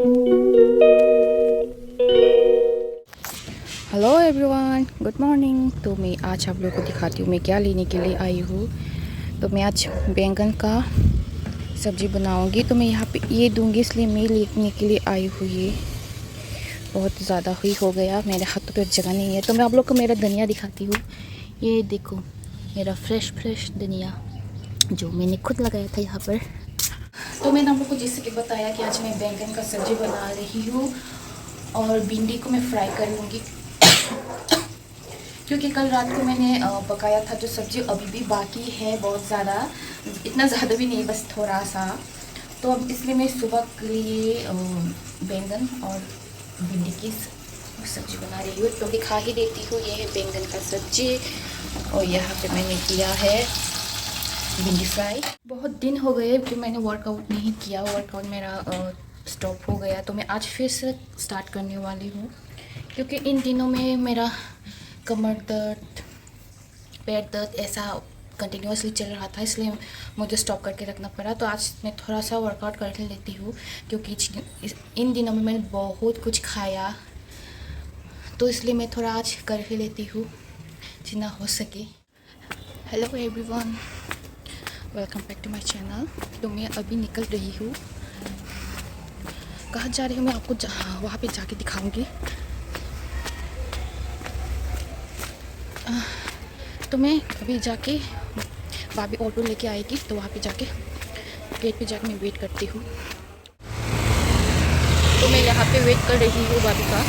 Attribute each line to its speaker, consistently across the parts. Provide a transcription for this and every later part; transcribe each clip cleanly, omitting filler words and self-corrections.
Speaker 1: Hello everyone, good morning. तो मैं आज आप लोगों को दिखाती हूँ मैं क्या लेने के लिए आई हूँ। तो मैं आज बैंगन का सब्ज़ी बनाऊँगी। तो मैं यहाँ पे ये दूँगी, इसलिए मैं लेने के लिए आई हूँ। ये बहुत ज़्यादा ही हो गया, मेरे हाथों पे जगह नहीं है। तो मैं आप लोग को मेरा धनिया दिखाती हूँ। ये देखो मेरा फ्रेश धनिया जो मैंने खुद लगाया था यहाँ पर। तो मैंने आप लोग को जैसे कि बताया कि आज मैं बैंगन का सब्ज़ी बना रही हूँ और भिंडी को मैं फ्राई कर लूँगी क्योंकि कल रात को मैंने पकाया था जो सब्ज़ी अभी भी बाकी है, बहुत ज़्यादा, इतना ज़्यादा भी नहीं, बस थोड़ा सा। तो अब इसलिए मैं सुबह के लिए बैंगन और भिंडी की सब्ज़ी बना रही हूँ। तो दिखा ही देती हूँ, ये है बैंगन का सब्ज़ी और यहाँ पे मैंने किया है भिंडी फ्राई। बहुत दिन हो गए कि मैंने वर्कआउट नहीं किया, वर्कआउट मेरा स्टॉप हो गया। तो मैं आज फिर से स्टार्ट करने वाली हूँ क्योंकि इन दिनों में मेरा कमर दर्द, पैर दर्द ऐसा कंटिन्यूसली चल रहा था, इसलिए मुझे स्टॉप करके रखना पड़ा। तो आज मैं थोड़ा सा वर्कआउट कर लेती हूँ क्योंकि इन दिनों में मैंने बहुत कुछ खाया, तो इसलिए मैं थोड़ा आज कर ही लेती हूँ जितना हो सके। Hello everyone, welcome back to my channel. तो मैं अभी निकल रही हूँ, कहाँ जा रही हूँ मैं आपको वहाँ पे जाके दिखाऊंगी। तो मैं अभी जाके भाभी ऑटो लेके आएगी, तो वहाँ पे जाके गेट पे जाके मैं वेट करती हूँ। तो मैं यहाँ पे वेट कर रही हूँ भाभी का।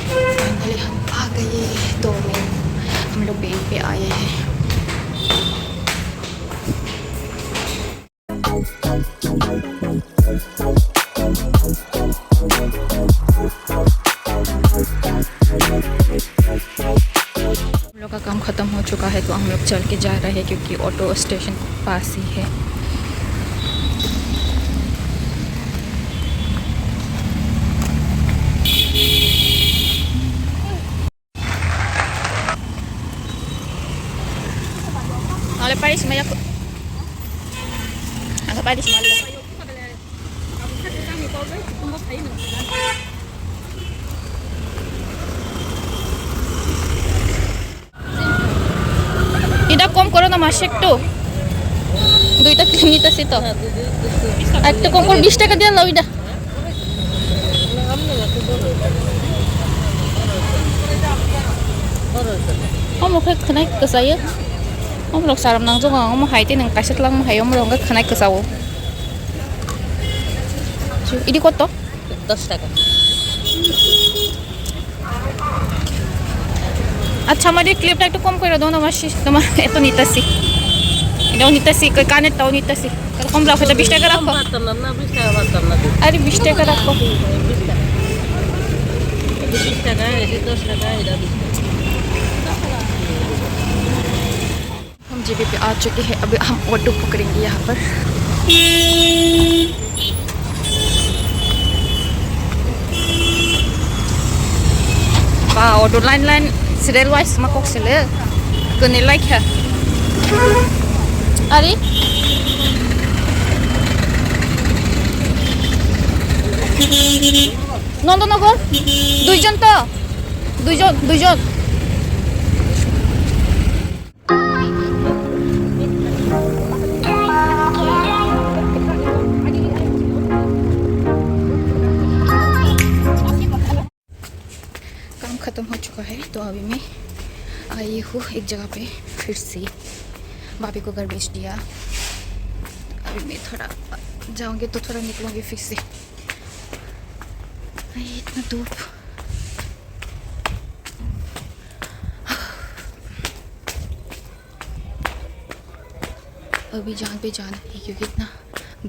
Speaker 1: फाइनली हम आ गए। तो हम लोग बैंक पे आए हैं। हम लोग का काम ख़त्म हो चुका है, तो हम लोग चल के जा रहे हैं क्योंकि ऑटो स्टेशन पास ही है। Oleh Paris maya ko. Ang Paris malo. Ida kom koro na masik to. Duita tinitas ito. At to kung 20 টাকা দিয়ে লাও ইদা। Không một cái này cái gì á. Không lộc xà làm năng dung không hay tên cái sách lăng hay không cái khăn này cái sao? Ini kota? 10 টাকা। আচ্ছা আমার এই ক্লিপটা একটু কম করে দাও না, তোমার এত নিতাছি। এটাও নিতাছি, কানেরটাও নিতাছি। কম রাখো, এটা 20 টাকা রাখো। না 20 টাকা পারতাম না। আরে 20 টাকা রাখো। 20 টাকা, এটা 10 টাকা, এটা 20 টাকা। हम जीबी पे आ चुके हैं, अभी हम ऑटो पकड़ेंगे यहाँ पर। वाह, auto line serial wise makok sila kuni like ha ari নন্দন নগর দুইজন তো দুইজন ख़त्म हो चुका है। तो अभी मैं आई हूँ एक जगह पे फिर से, भाभी को घर भेज दिया। अभी मैं थोड़ा जाऊँगी तो थोड़ा निकलूँगी फिर से। इतना धूप, अभी जहाँ पे जाना है क्योंकि इतना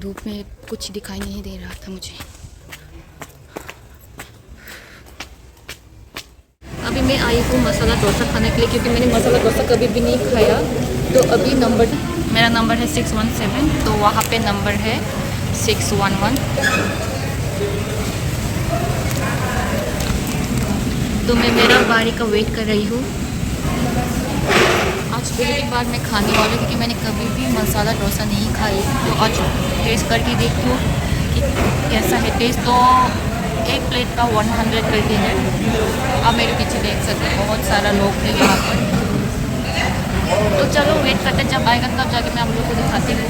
Speaker 1: धूप में कुछ दिखाई नहीं दे रहा था मुझे। अभी मैं आई हूँ मसाला डोसा खाने के लिए क्योंकि मैंने मसाला डोसा कभी भी नहीं खाया। तो अभी मेरा नंबर है 617, तो वहाँ पे नंबर है 611। तो मैं मेरा बारी का वेट कर रही हूँ। आज पहली बार मैं खाने वाली हूँ, क्योंकि मैंने कभी भी मसाला डोसा नहीं खाई। तो आज टेस्ट करके देखती हूँ कि कैसा है टेस्ट। तो एक प्लेट का 100 करके है। आप मेरे पीछे देख सकते हैं बहुत सारा लोग हैं यहाँ पर। तो चलो वेट करते हैं, जब आएगा तब जाके मैं आप लोगों को दिखाती हूँ।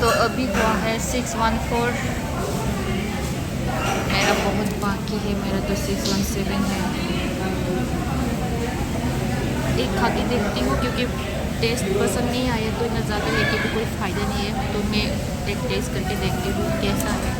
Speaker 1: तो अभी हुआ है 614। मेरा बहुत बाकी है, मेरा तो 617 है। एक खा के देखती हूँ, क्योंकि टेस्ट पसंद नहीं आया तो इतना ज़्यादा लेके भी कोई फ़ायदा नहीं है। तो मैं एक टेस्ट करके देखती हूँ कैसा है।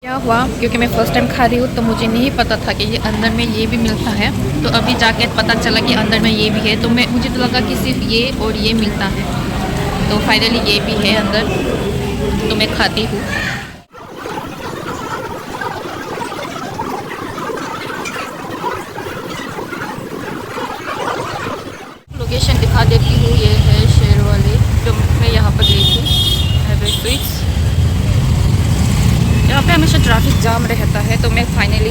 Speaker 1: क्या हुआ, क्योंकि मैं फ़र्स्ट टाइम खा रही हूँ तो मुझे नहीं पता था कि ये अंदर में ये भी मिलता है। तो अभी जाके पता चला कि अंदर में ये भी है। तो मुझे तो लगा कि सिर्फ ये और ये मिलता है। तो फाइनली ये भी है अंदर, तो मैं खाती हूँ। लोकेशन दिखा देती हूँ, ये है शेर वाले जो मैं यहाँ पर गई थी, हैवे स्वीट्स। यहाँ पे हमेशा ट्रैफिक जाम रहता है। तो मैं फाइनली